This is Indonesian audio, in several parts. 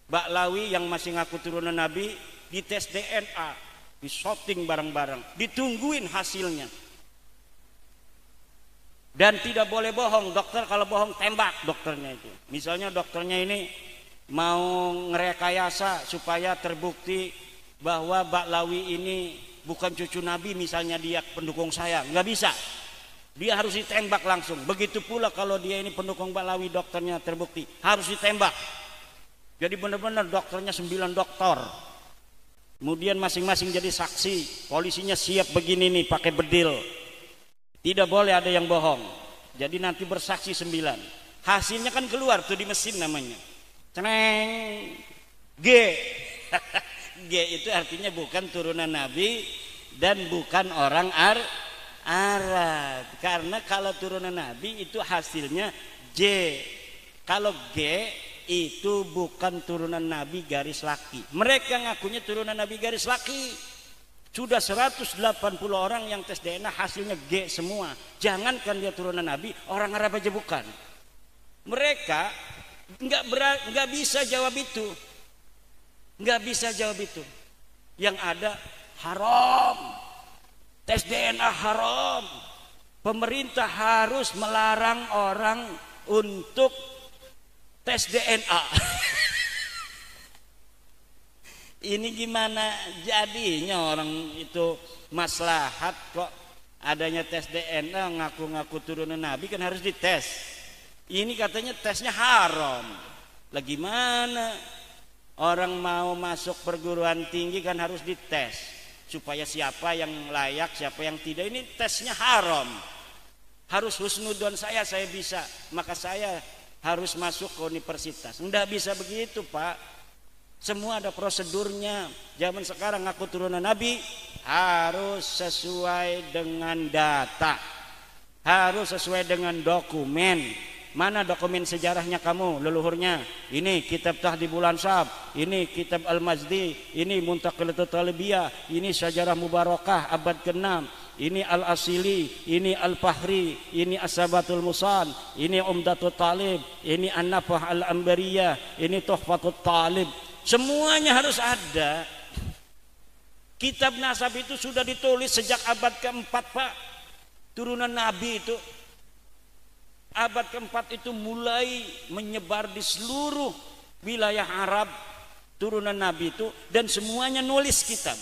Baklawi yang masih ngaku turunan Nabi dites DNA, di shooting bareng-bareng, ditungguin hasilnya. Dan tidak boleh bohong, dokter kalau bohong tembak dokternya itu. Misalnya dokternya ini mau ngerekayasa supaya terbukti bahwa Baklawi ini bukan cucu Nabi, misalnya dia pendukung saya, nggak bisa. Dia harus ditembak langsung. Begitu pula kalau dia ini pendukung Baklawi, dokternya terbukti, harus ditembak. Jadi benar-benar dokternya 9 dokter. Kemudian masing-masing jadi saksi. Polisinya siap begini nih pakai bedil. Tidak boleh ada yang bohong. Jadi nanti bersaksi 9. Hasilnya kan keluar tuh di mesin namanya. Ceneng. G. G itu artinya bukan turunan Nabi dan bukan orang Arab. Karena kalau turunan Nabi itu hasilnya J. Kalau G itu bukan turunan Nabi garis laki. Mereka ngakunya turunan Nabi garis laki. Sudah 180 orang yang tes DNA hasilnya G semua. Jangankan dia turunan Nabi, orang Arab aja bukan. Mereka nggak bisa jawab itu. Nggak bisa jawab itu. Yang ada haram. Tes DNA haram. Pemerintah harus melarang orang untuk tes DNA. Ini gimana jadinya orang itu maslahat kok adanya tes DNA, ngaku-ngaku turunan Nabi kan harus dites. Ini katanya tesnya haram. Lah gimana? Orang mau masuk perguruan tinggi kan harus dites supaya siapa yang layak, siapa yang tidak. Ini tesnya haram. Harus husnudon saya bisa, maka saya harus masuk ke universitas. Enggak bisa begitu, Pak. Semua ada prosedurnya. Zaman sekarang ngaku turunan Nabi harus sesuai dengan data, harus sesuai dengan dokumen. Mana dokumen sejarahnya kamu, leluhurnya? Ini kitab Tahdhibul Ansab, ini kitab Al-Mazdi, ini Muntaqilatul Talibiyah, ini Syajarah Mubarakah abad ke-6, ini Al-Asili, ini Al-Fahri, ini As-Sabatul Musan, ini Umdatul Talib, ini An-Nafah Al-Ambariyah, ini Tuhfatul Talib. Semuanya harus ada. Kitab nasab itu sudah ditulis sejak abad ke-4, Pak. Turunan Nabi itu abad ke-4 itu mulai menyebar di seluruh wilayah Arab, turunan Nabi itu, dan semuanya nulis kitab.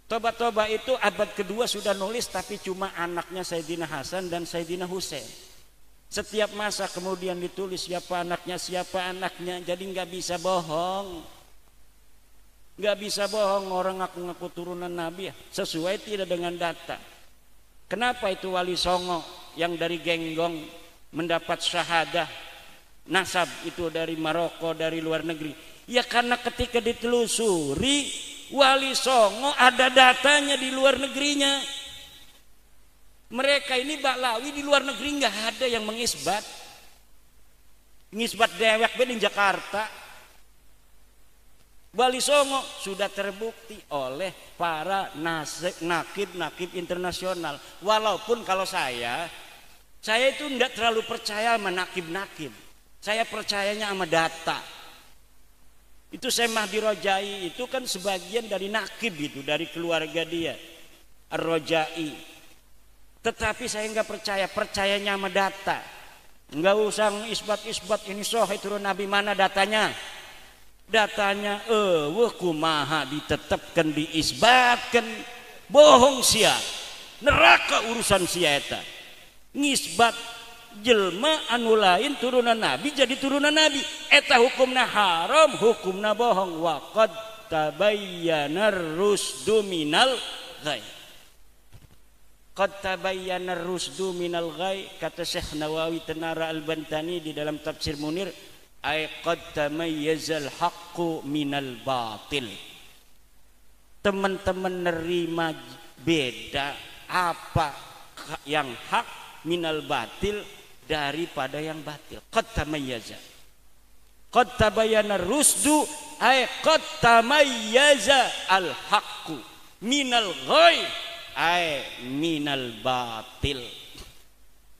Toba-toba itu abad kedua sudah nulis, tapi cuma anaknya Sayyidina Hasan dan Sayyidina Husain. Setiap masa kemudian ditulis siapa anaknya, jadi nggak bisa bohong. Nggak bisa bohong orang ngaku-ngaku turunan Nabi ya, sesuai tidak dengan data. Kenapa itu Wali Songo yang dari Genggong mendapat syahadah nasab itu dari Maroko, dari luar negeri? Ya karena ketika ditelusuri Wali Songo ada datanya di luar negerinya. Mereka ini Baklawi di luar negeri nggak ada yang mengisbat. Ngisbat dewek ben di Jakarta. Wali Songo sudah terbukti oleh para nakib internasional. Walaupun kalau saya itu enggak terlalu percaya sama nakib. Saya percayanya sama data. Itu Syekh Mahdi Rojai itu kan sebagian dari nakib itu, dari keluarga dia Ar-Rojai. Tetapi saya enggak percayanya sama data. Enggak usah isbat ini sahih turun Nabi, mana datanya? Datanya kumaha ditetapkan, diisbatkan, bohong sia, neraka urusan sia eta. Ngisbat jelma anu lain turunan Nabi jadi turunan Nabi, eta hukumna haram, hukumna bohong. Wa qad tabayyana rusdu minal ghai. Qad tabayyana rusdu minal ghai, kata Syekh Nawawi Tenara Al-Bantani di dalam tafsir Munir, ay qad tamayyazal haqqu minal batil. Teman-teman nerima beda apa yang hak minal batil daripada yang batil. Qad tamayyaza, qad tabayyana rusdu, ay qad tamayyaza al haqqu minal ghai, ay minal batil.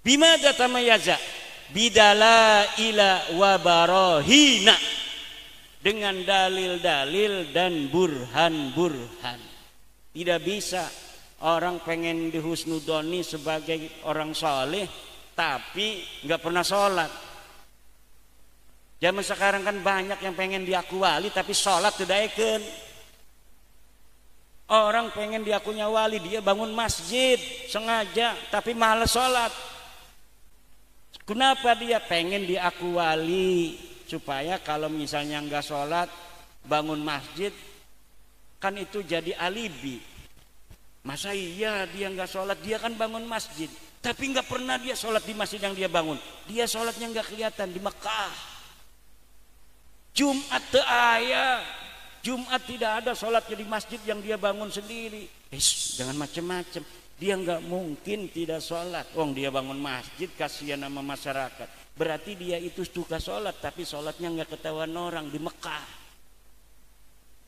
Bimada tamayyaza? Bidala ila wa barahina, dengan dalil-dalil dan burhan-burhan. Tidak bisa orang pengen dihusnudoni sebagai orang soleh tapi nggak pernah sholat. Zaman sekarang kan banyak yang pengen diaku wali tapi sholat tidak eken. Orang pengen diakunya wali, dia bangun masjid sengaja tapi malas sholat. Kenapa dia pengen diaku wali? Supaya kalau misalnya nggak sholat bangun masjid kan itu jadi alibi. Masa iya dia nggak sholat, dia kan bangun masjid tapi nggak pernah dia sholat di masjid yang dia bangun. Dia sholatnya nggak kelihatan di Mekah. Jumat aya, Jumat tidak ada sholatnya di masjid yang dia bangun sendiri. Jangan macam-macam. Dia nggak mungkin tidak sholat. Dia bangun masjid, kasihan sama masyarakat. Berarti dia itu suka sholat, tapi sholatnya nggak ketahuan orang di Mekah.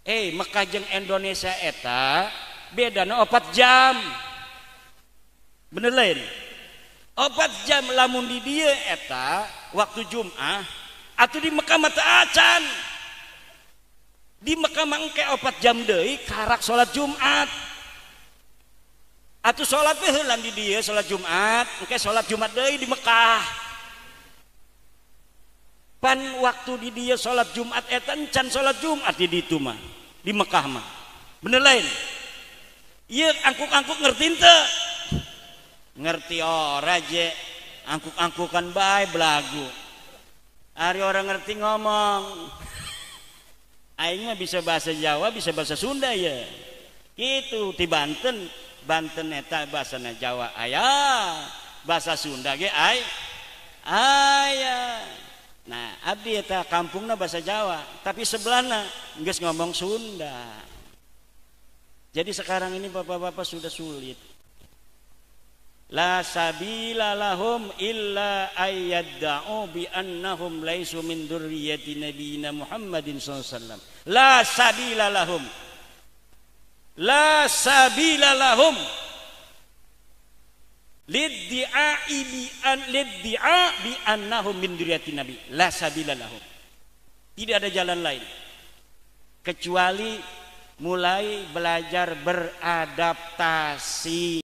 Mekah jeung Indonesia eta beda 4 jam. Bener lain. 4 jam lamun di dia eta waktu Jumat. Atau di Mekah mata acan. Di Mekah mangke 4 jam deui karak sholat Jumat. Atau sholat heulan di dia sholat Jumat, engke sholat Jumat deui di Mekah. Pan waktu di dia sholat Jumat eta encan sholat Jumat di ditu mah, di Mekah mah. Bener lain. Ieu angkuk-angkuk ngerti teu? Ngerti ora je. Angkuk-angkukan bae belagu. Ari orang ngerti ngomong. Aing mah bisa bahasa Jawa, bisa bahasa Sunda ya. Gitu di Banten, Banten eta bahasana Jawa aya, bahasa Sunda ge aya. Nah, abdi eta kampungna bahasa Jawa, tapi sebelahna geus ngomong Sunda. Jadi sekarang ini bapak-bapak sudah sulit. La sabila lahum illa ayyadda'u bi annahum laisu min dzurriyyati nabiyina Muhammadin sallallahu alaihi wasallam. La sabila lahum. La sabila lahum. Liddi'a bi annahum min dzurriyyati nabi. La sabila lahum. Tidak ada jalan lain kecuali mulai belajar beradaptasi.